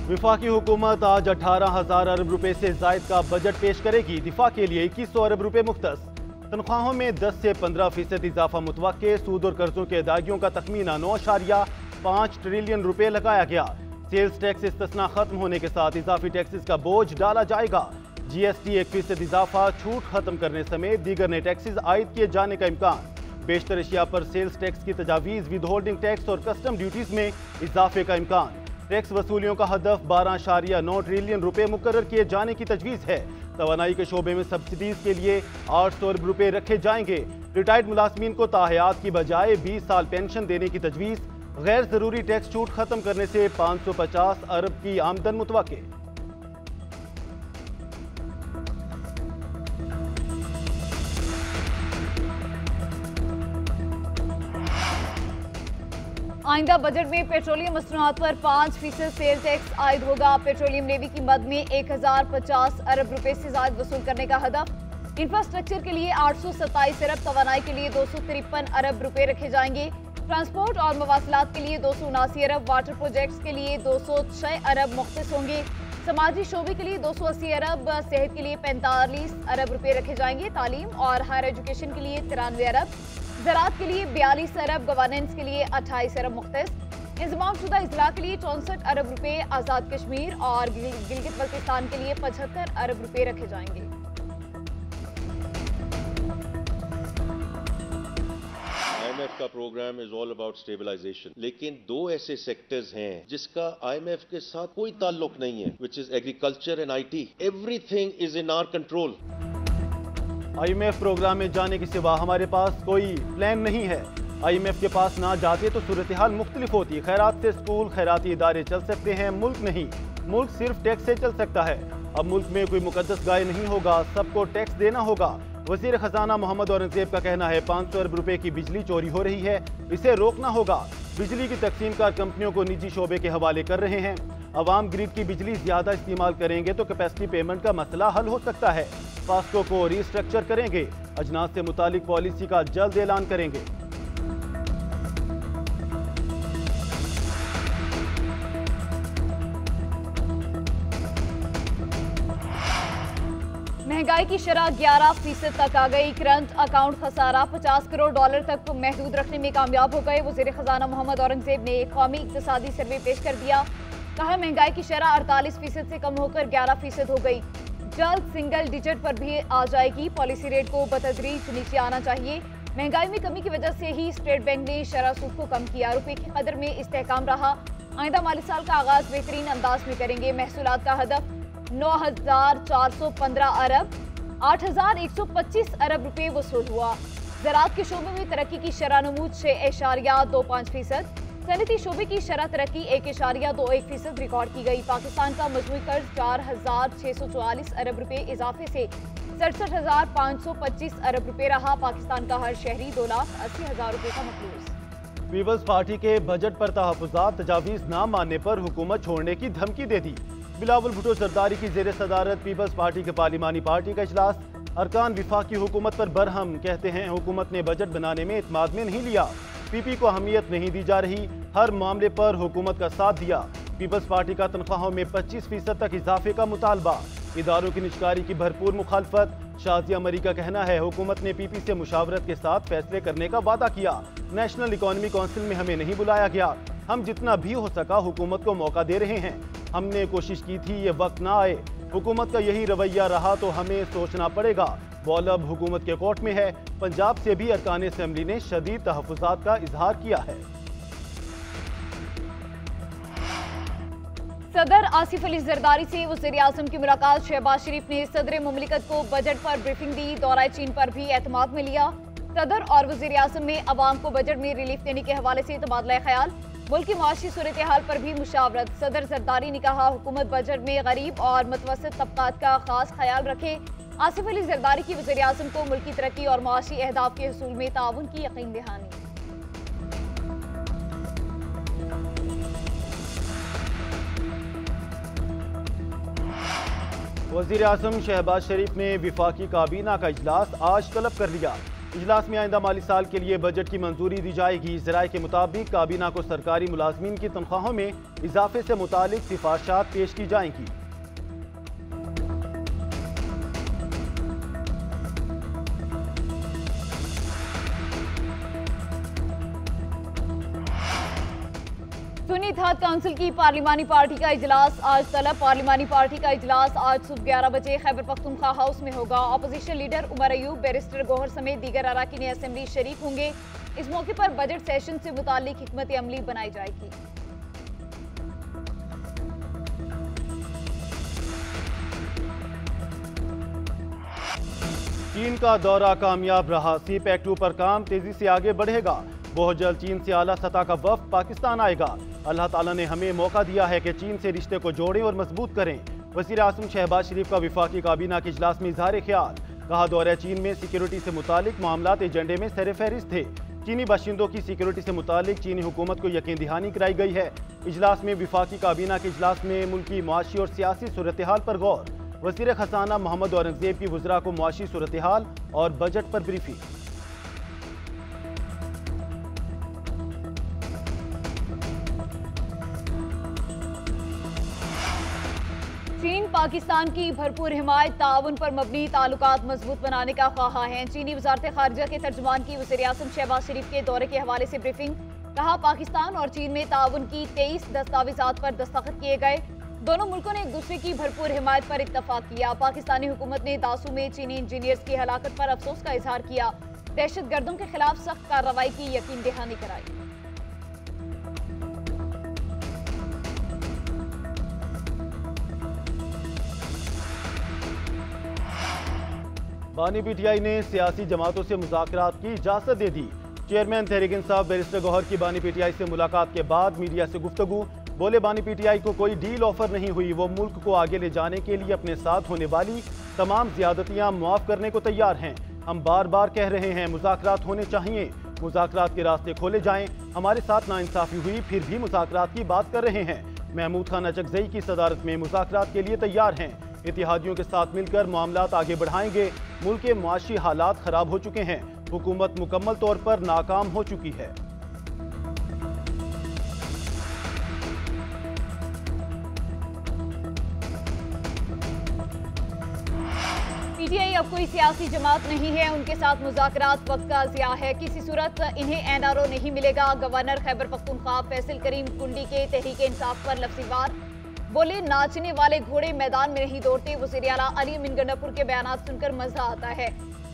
विफाकी हुकूमत आज 18,000 अरब रुपए से जायद का बजट पेश करेगी। दिफा के लिए 2100 अरब रुपए मुख्तस। तनख्वाहों में 10 से 15% इजाफा मुतवक्के। सूद और कर्जों के अदायगियों का तखमीना 9.5 ट्रिलियन रुपए लगाया गया। सेल्स टैक्स इस्तिस्ना खत्म होने के साथ इजाफी टैक्सेस का बोझ डाला जाएगा। GST 1% इजाफा, छूट खत्म करने समेत दीगर नए टैक्सेस आयद किए जाने का इम्कान। बेशतर अशिया पर सेल्स टैक्स की तजावीज़, विद होल्डिंग टैक्स और कस्टम ड्यूटीज में इजाफे का इम्कान। टैक्स वसूलियों का हदफ 12.9 ट्रिलियन रुपए मुकर्रर किए जाने की तजवीज़ है। तवानाई के शोबे में सब्सिडीज के लिए 800 अरब रुपए रखे जाएंगे। रिटायर्ड मुलाजमीन को ताहयात की बजाय 20 साल पेंशन देने की तजवीज़। गैर जरूरी टैक्स छूट खत्म करने से 550 अरब की आमदन मुतवक्के। आइंदा बजट में पेट्रोलियम मसनूआत पर 5% सेल टैक्स आयद होगा। पेट्रोलियम नेवी की मद में 1050 अरब रुपए से ज्यादा वसूल करने का हदफ। इंफ्रास्ट्रक्चर के लिए 827 अरब, तवानाई के लिए 253 अरब रुपए रखे जाएंगे। ट्रांसपोर्ट और मवासलात के लिए 279 अरब, वाटर प्रोजेक्ट्स के लिए 206 अरब मुख्तस होंगे। समाजी शोबे के लिए 280 अरब, सेहत के लिए 45 अरब रुपए रखे जाएंगे। तालीम और हायर एजुकेशन के लिए 93 अरब, ज़राअत के लिए 42 अरब, गवर्नेंस के लिए 28 अरब मुख्तस। इंज़मामशुदा इजला के लिए 64 अरब रुपए, आज़ाद कश्मीर और गिलगित बल्तिस्तान के लिए 75 अरब रुपए रखे जाएंगे। IMF का program is all about stabilisation, लेकिन दो ऐसे सेक्टर्स हैं जिसका IMF के साथ कोई ताल्लुक नहीं है, which is agriculture and IT। Everything is in our control. IMF program में जाने के सिवा हमारे पास कोई प्लान नहीं है। IMF के पास ना जाते तो सूरत हाल मुख्तलिफ होती। खैरात से स्कूल, खैराती इदारे चल सकते हैं, मुल्क नहीं। मुल्क सिर्फ टैक्स से चल सकता है। अब मुल्क में कोई मुकद्दस गाय नहीं होगा, सबको टैक्स देना होगा। वजीर खजाना मोहम्मद औरंगजेब का कहना है 500 अरब रुपए की बिजली चोरी हो रही है, इसे रोकना होगा। बिजली की तकसीम कार कंपनियों को निजी शोबे के हवाले कर रहे हैं। अवाम ग्रिड की बिजली ज्यादा इस्तेमाल करेंगे तो कैपेसिटी पेमेंट का मसला हल हो सकता है। फास्को को रीस्ट्रक्चर करेंगे। अजनास से मुतालिक पॉलिसी का जल्द ऐलान करेंगे। महंगाई की शरह 11% तक आ गई। करंट अकाउंट खसारा 50 करोड़ डॉलर तक महदूद रखने में कामयाब हो गए। वजीर खजाना मोहम्मद औरंगजेब ने कौमी इक्तिसादी सर्वे पेश कर दिया। कहा महंगाई की शरह 48% से कम होकर 11% हो गई। जल्द सिंगल डिजिट पर भी आ जाएगी। पॉलिसी रेट को बतदरीज नीचे आना चाहिए। महंगाई में कमी की वजह से ही स्टेट बैंक ने शरह सूद को कम किया। रुपए की कदर में इस्तेहकाम रहा। आइंदा माली साल का आगाज बेहतरीन अंदाज में करेंगे। महसूलात का हदफ 9,415 अरब, 8,125 अरब रुपए वसूल हुआ। ज़राअत के शोबे में तरक्की की शरह नमूद 6.25%। सनती शोबे की शरह तरक्की 1.21% रिकॉर्ड की गई। पाकिस्तान का मजमूई कर्ज 4,644 अरब रुपए इजाफे से 67,525 अरब रुपए रहा। पाकिस्तान का हर शहरी 2,80,000 रुपए का मफलूस। पीपल्स पार्टी के बजट पर तहफुजात, तजावीज़ न मानने पर हुकूमत छोड़ने की धमकी दे दी। बिलावल भुट्टो जरदारी की जेर सदारत पीपल्स पार्टी के पार्लिमानी पार्टी का इजलास। अरकान विफाकी हुकूमत पर बरहम, कहते हैं हुकूमत ने बजट बनाने में इत्माद में नहीं लिया। PP को अहमियत नहीं दी जा रही, हर मामले पर हुकूमत का साथ दिया। पीपल्स पार्टी का तनख्वाहों में 25% तक इजाफे का मुतालबा। इदारों की निजकारी की भरपूर मुखालफत। शाजिया मरी का कहना है हुकूमत ने PP से मुशावरत के साथ फैसले करने का वादा किया। नेशनल इकोनॉमी काउंसिल में हमें नहीं बुलाया गया। हम जितना भी हो सका हुकूमत को मौका दे रहे हैं। हमने कोशिश की थी ये वक्त ना आए। हुकूमत का यही रवैया रहा तो हमें सोचना पड़ेगा। बॉल अब हुकूमत के कोर्ट में है। पंजाब से भी अरकान असेंबली ने शदीद तहफ़्फ़ुज़ात का इजहार किया है। सदर आसिफ अली जरदारी से वज़ीर आज़म की मुलाकात। शहबाज शरीफ ने सदर मुमलिकत को बजट पर ब्रीफिंग दी। दौरा चीन पर भी एतमाद में लिया। सदर और वज़ीर आज़म ने अवाम को बजट में रिलीफ देने के हवाले से तबादला ख्याल। मुल्क की माशी सूरत हाल पर भी मुशावरत। सदर जरदारी ने कहा हुकूमत बजट में गरीब और मुतवस्सित तबकात का खास ख्याल रखे। आसिफ अली जरदारी की वज़ीर आज़म को मुल्क की तरक्की और माशी अहदाफ के हसूल में ताउन की यकीन दहानी। वज़ीर आज़म शहबाज शरीफ ने विफाकी काबीना का इजलास आज तलब कर लिया। इजलास में आइंदा माली साल के लिए बजट की मंजूरी दी जाएगी। ज़राए के मुताबिक काबीना को सरकारी मुलाजमीन की तनख्वाहों में इजाफे से मुतालिक सिफारिशात पेश की जाएंगी। सुन्नी इत्तेहाद काउंसिल की पार्लिमानी पार्टी का इजलास आज तलब। पार्लिमानी पार्टी का इजलास आज सुबह 11 बजे खैबर पख्तूनख्वा हाउस में होगा। Opposition leader Umar Ayub, barrister Gohar समेत दीगर अराकीन असेंबली शरीक होंगे। इस मौके पर बजट सेशन से मुतालिक हिकमत अमली बनाई जाएगी। चीन का दौरा कामयाब रहा। सी पैक 2 पर काम तेजी से आगे बढ़ेगा। बहुत जल्द चीन से आला सतह का वफ्द पाकिस्तान आएगा। अल्लाह ताला ने हमें मौका दिया है कि चीन से रिश्ते को जोड़ें और मजबूत करें। वज़ीर आज़म शहबाज शरीफ का वफाकी काबीना के इजलास में इजहार ख्याल। कहा, दौरा चीन में सिक्योरिटी से मुतालिक मामलात एजेंडे में सर फहरिस्त थे। चीनी बाशिंदों की सिक्योरिटी से मुतालिक चीनी हुकूमत को यकीन दहानी कराई गई है। इजलास में वफाकी काबीना के इजलास में मुल्की मुआशी और सियासी सूरत हाल पर गौर। वज़ीर खजाना मोहम्मद औरंगजेब की वज़रा को मुआशी सूरत हाल और बजट पर ब्रीफिंग। चीन पाकिस्तान की भरपूर हिमायत, ताउन पर मबनी ताल्लुकात मजबूत बनाने का ख्वाहा है। चीनी वजारत खारजा के तर्जुमान की वज़ीर आज़म शहबाज शरीफ के दौरे के हवाले से ब्रीफिंग। कहा, पाकिस्तान और चीन में ताउन की 23 दस्तावेजात पर दस्तखत किए गए। दोनों मुल्कों ने एक दूसरे की भरपूर हिमायत पर इत्तफाक किया। पाकिस्तानी हुकूमत ने दासू में चीनी इंजीनियर्स की हलाकत पर अफसोस का इजहार किया। दहशत गर्दों के खिलाफ सख्त कार्रवाई की यकीन दहानी कराई। बानी पीटीआई ने सियासी जमातों से मुज़ाकरात की इजाजत दे दी। चेयरमैन तहरीक इंसाफ बैरिस्टर गौहर की बानी पीटीआई से मुलाकात के बाद मीडिया से गुफ्तगू। बोले, बानी पीटीआई को कोई डील ऑफर नहीं हुई। वो मुल्क को आगे ले जाने के लिए अपने साथ होने वाली तमाम ज्यादतियां मुआफ करने को तैयार हैं। हम बार बार कह रहे हैं, मुज़ाकरात होने चाहिए, मुज़ाकरात के रास्ते खोले जाएं। हमारे साथ नाइंसाफी हुई, फिर भी मुज़ाकरात की बात कर रहे हैं। महमूद खान अचकजई की सदारत में मुज़ाकरात के लिए तैयार हैं। इत्तेहादियों के साथ मिलकर मामलात आगे बढ़ाएंगे। मुल्क के मुआशी हालात खराब हो चुके हैं। हुकूमत मुकम्मल तौर पर नाकाम हो चुकी है। पीटीआई अब कोई सियासी जमात नहीं है। उनके साथ मुज़ाकरात वक्त का ज़िया है। किसी सूरत इन्हें एनआरओ नहीं मिलेगा। गवर्नर खैबर पख्तूनख्वा फैसल करीम कुंडी के तहरीक इंसाफ पर लफ्ज़ी वार। बोले, नाचने वाले घोड़े मैदान में नहीं दौड़ते। वज़ीर आला अली अमीन गंडापुर के बयानात सुनकर मजा आता है।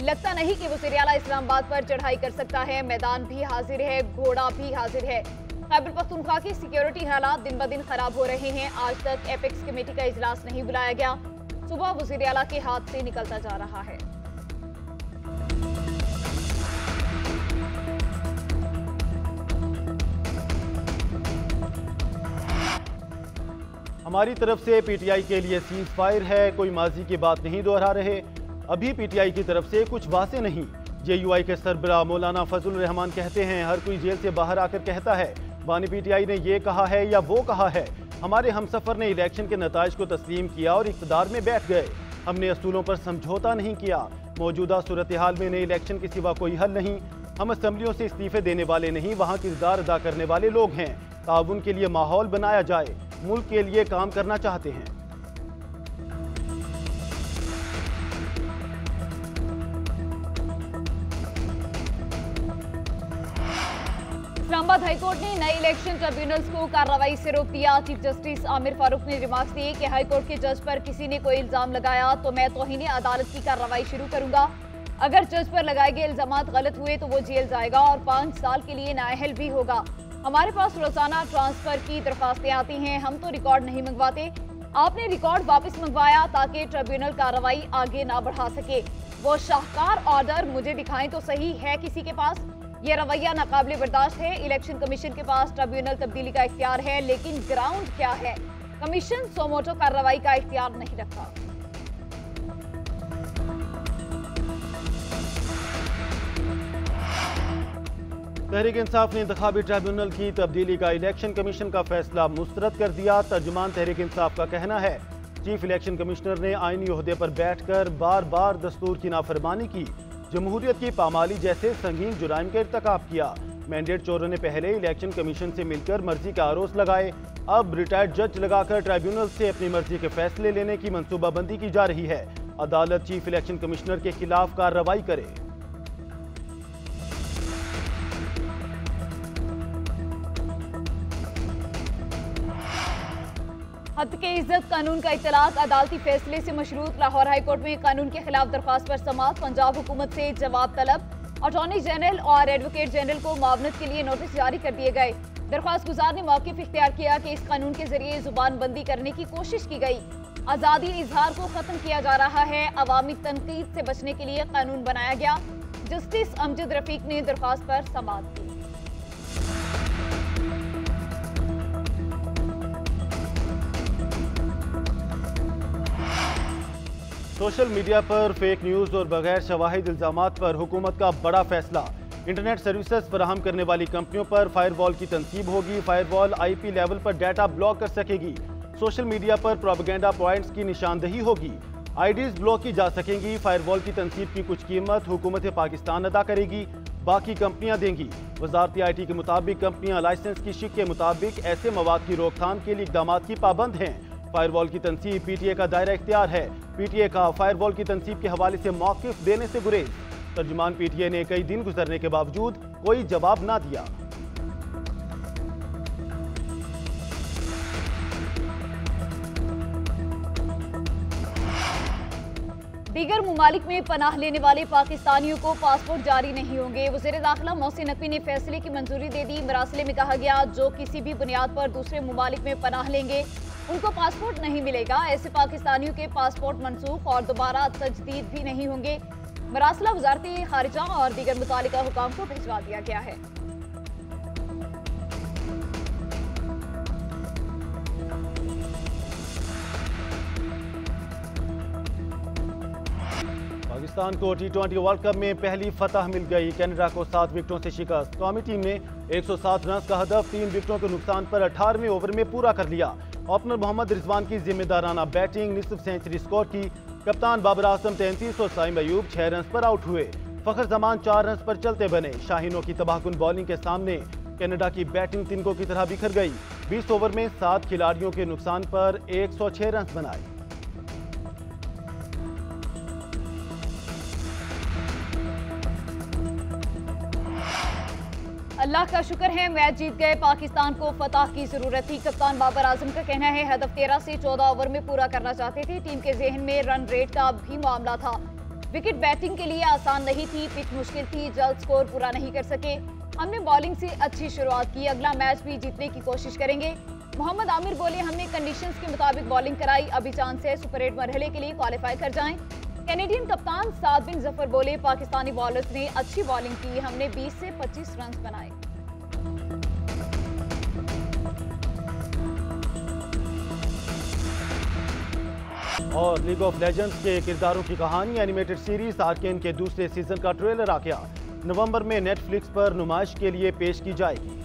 लगता नहीं कि वज़ीर आला इस्लामाबाद पर चढ़ाई कर सकता है। मैदान भी हाजिर है, घोड़ा भी हाजिर है। खैबर पख्तूनख्वा की सिक्योरिटी हालात दिन ब दिन खराब हो रहे हैं। आज तक एपेक्स कमेटी का इजलास नहीं बुलाया गया। सुबह वज़ीर आला के हाथ से निकलता जा रहा है। हमारी तरफ से पीटीआई के लिए सीज फायर है। कोई माजी की बात नहीं दोहरा रहे। अभी पीटीआई की तरफ से कुछ वाज़ेह नहीं। जेयूआई के सरबराह मौलाना फजल रहमान कहते हैं, हर कोई जेल से बाहर आकर कहता है बानी पीटीआई ने ये कहा है या वो कहा है। हमारे हमसफर ने इलेक्शन के नताइज को तस्लीम किया और इक़्तिदार में बैठ गए। हमने असूलों पर समझौता नहीं किया। मौजूदा सूरत हाल में नए इलेक्शन के सिवा कोई हल नहीं। हम असम्बलियों से इस्तीफे देने वाले नहीं, वहाँ किरदार अदा करने वाले लोग हैं। ताउन के लिए माहौल बनाया जाए, मुल्क के लिए काम करना चाहते हैं। इस्लामाबाद हाईकोर्ट ने नए इलेक्शन ट्रिब्यूनल्स को कार्रवाई से रोक दिया। चीफ जस्टिस आमिर फारूक ने रिमार्क्स दिए कि हाईकोर्ट के जज पर किसी ने कोई इल्जाम लगाया तो मैं तौहीन अदालत की कार्रवाई शुरू करूंगा। अगर जज पर लगाए गए इल्जाम गलत हुए तो वो जेल जाएगा और 5 साल के लिए नाअहल भी होगा। हमारे पास रोजाना ट्रांसफर की दरखास्तें आती हैं। हम तो रिकॉर्ड नहीं मंगवाते। आपने रिकॉर्ड वापस मंगवाया ताकि ट्रिब्यूनल कार्रवाई आगे ना बढ़ा सके। वो शाहकार ऑर्डर मुझे दिखाएं तो सही है किसी के पास। ये रवैया नाकाबिले बर्दाश्त है। इलेक्शन कमीशन के पास ट्रिब्यूनल तब्दीली का इख्तियार है, लेकिन ग्राउंड क्या है? कमीशन सोमोटो कार्रवाई का इख्तियार नहीं रखता। तहरीक इंसाफ ने इंतखाबी ट्रिब्यूनल की तब्दीली का इलेक्शन कमीशन का फैसला मुस्तरद कर दिया। तर्जुमान तहरीक इंसाफ का कहना है, चीफ इलेक्शन कमिश्नर ने आईनी ओहदे पर बैठकर बार बार दस्तूर की नाफरमानी की। जमहूरियत की पामाली जैसे संगीन जुराइम का इर्तिकाब किया। मैंडेट चोरों ने पहले इलेक्शन कमीशन से मिलकर मर्जी का आरोप लगाए, अब रिटायर्ड जज लगाकर ट्राइब्यूनल से अपनी मर्जी के फैसले लेने की मंसूबाबंदी की जा रही है। अदालत चीफ इलेक्शन कमिश्नर के खिलाफ कार्रवाई करे। हद के इज्जत कानून का इतलाक अदालती फैसले से मशरूत। लाहौर हाईकोर्ट में कानून के खिलाफ दरख्वास्त पर समाअत। पंजाब हुकूमत से जवाब तलब। अटॉर्नी जनरल और एडवोकेट जनरल को मुआवनत के लिए नोटिस जारी कर दिए गए। दरख्वास्त गुजार ने मौक़िफ़ इख्तियार किया कि इस कानून के जरिए जुबान बंदी करने की कोशिश की गई। आज़ादी इजहार को खत्म किया जा रहा है। अवामी तनकीद से बचने के लिए कानून बनाया गया। जस्टिस अमजद रफीक ने दरख्वास्त पर समाअत की। सोशल मीडिया पर फेक न्यूज और बगैर शवाहिद इल्जामात पर हुकूमत का बड़ा फैसला। इंटरनेट सर्विसेज फराहम करने वाली कंपनियों पर फायरवॉल की तनसीब होगी। फायरवॉल IP लेवल पर डाटा ब्लॉक कर सकेगी। सोशल मीडिया पर प्रोपेगेंडा पॉइंट्स की निशानदही होगी। IDs ब्लॉक की जा सकेंगी। फायरवॉल की तनसीब की कुछ कीमत हुकूमत पाकिस्तान अदा करेगी, बाकी कंपनियां देंगी। वजारती IT के मुताबिक कंपनियां लाइसेंस की शिक के मुताबिक ऐसे मवाद की रोकथाम के लिए इकदाम की पाबंद हैं। फायरवॉल की तनसीब PTA का दायरा इख्तियार है। PTA का फायरवॉल की तनसीब के हवाले से मौक़िफ़ देने से गुरेज। तर्जुमान PTA ने कई दिन गुजरने के बावजूद कोई जवाब ना दिया। दीगर मुमालिक में पनाह लेने वाले पाकिस्तानियों को पासपोर्ट जारी नहीं होंगे। वज़ीर दाखिला मोहसिन नकवी ने फैसले की मंजूरी दे दी। मरासले में कहा गया जो किसी भी बुनियाद पर दूसरे मुमालिक में पनाह लेंगे उनको पासपोर्ट नहीं मिलेगा। ऐसे पाकिस्तानियों के पासपोर्ट मनसूख और दोबारा तजदीद भी नहीं होंगे। मरासला वजारती खारिजा और दीगर मुतालिका हुकाम को भिजवा दिया गया है। पाकिस्तान को T20 वर्ल्ड कप में पहली फतह मिल गई। कनाडा को 7 विकेटों से शिकस्त। कौमी टीम ने 107 रन का हदफ 3 विकेटों के नुकसान पर 18वें ओवर में पूरा कर लिया। ओपनर मोहम्मद रिजवान की जिम्मेदाराना बैटिंग, निसफ सेंचुरी स्कोर की। कप्तान बाबर आजम 33 और साइम अयूब 6 रन पर आउट हुए। फखर जमान 4 रन पर चलते बने। शाहीनों की तबाहकुन बॉलिंग के सामने कनाडा की बैटिंग तिनकों की तरह बिखर गई। 20 ओवर में 7 खिलाड़ियों के नुकसान पर 106 रन बनाए। अल्लाह का शुक्र है मैच जीत गए। पाकिस्तान को फतह की जरूरत थी। कप्तान बाबर आजम का कहना है हदफ 13 से 14 ओवर में पूरा करना चाहते थे। टीम के जहन में रन रेट का भी मामला था। विकेट बैटिंग के लिए आसान नहीं थी, पिच मुश्किल थी, जल्द स्कोर पूरा नहीं कर सके। हमने बॉलिंग से अच्छी शुरुआत की, अगला मैच भी जीतने की कोशिश करेंगे। मोहम्मद आमिर बोले हमने कंडीशंस के मुताबिक बॉलिंग कराई, अभी चांस है सुपर 8 मरहले के लिए क्वालिफाई कर जाएं। कैनेडियन कप्तान साद बिन जफर बोले पाकिस्तानी बॉलर्स ने अच्छी बॉलिंग की, हमने 20 से 25 रन बनाए। और लीग ऑफ लेजेंड्स के किरदारों की कहानी एनिमेटेड सीरीज आर्केन के दूसरे सीजन का ट्रेलर आ गया। नवंबर में नेटफ्लिक्स पर नुमाइश के लिए पेश की जाएगी।